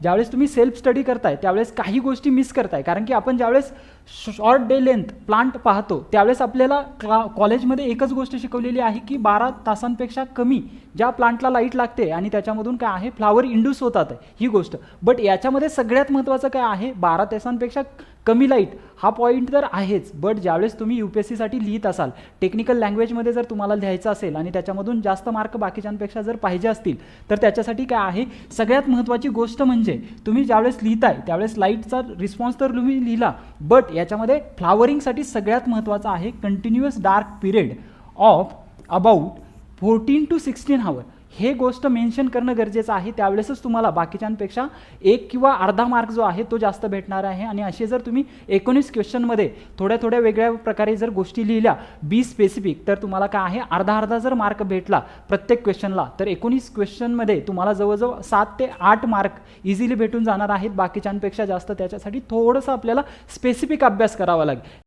ज्यावेळेस तुम्ही self study करताय त्यावेळेस काही गोष्टी मिस करताय, कारण की आपण ज्यावेळेस शॉर्ट डे लेंथ प्लांट पाहतो त्यावेळेस आपल्याला कॉलेजमध्ये एकच गोष्ट शिकवलेली आहे की 12 तासांपेक्षा कमी ज्या प्लांटला लाईट लागते आणि त्याच्यामधून काय आहे फ्लावर इंड्यूस होतात ही गोष्ट. बट याच्यामध्ये सगळ्यात महत्त्वाचं काय आहे, 12 तासांपेक्षा कमी लाईट हा पॉईंट तर आहेच, बट ज्यावेळेस तुम्ही UPSCसाठी लिहित असाल, टेक्निकल लँग्वेजमध्ये जर तुम्हाला लिहायचं असेल आणि त्याच्यामधून जास्त मार्क बाकीच्यांपेक्षा जर पाहिजे असतील तर त्याच्यासाठी काय आहे, सगळ्यात महत्त्वाची गोष्ट म्हणजे तुम्ही ज्यावेळेस लिहिताय त्यावेळेस लाईटचा रिस्पॉन्स तर तुम्ही लिहिला, बट याच्यामध्ये फ्लावरिंगसाठी सगळ्यात महत्त्वाचं आहे continuous dark period of about 14 to 16 आवर. हे गोष्ट मेन्शन करणं गरजेचं आहे, त्यावेळेसच तुम्हाला बाकीच्यांपेक्षा 1 किंवा अर्धा मार्क जो आहे तो जास्त भेटणार आहे. आणि असे जर तुम्ही 19 क्वेश्चनमध्ये थोड्या वेगळ्या प्रकारे जर गोष्टी लिहिल्या बी स्पेसिफिक, तर तुम्हाला काय आहे अर्धा जर मार्क भेटला प्रत्येक क्वेश्चनला, तर 19 क्वेश्चनमध्ये तुम्हाला जवळजवळ 7 ते 8 मार्क इझिली भेटून जाणार आहेत बाकीच्यांपेक्षा जास्त. त्याच्यासाठी थोडंसं आपल्याला स्पेसिफिक अभ्यास करावा लागेल.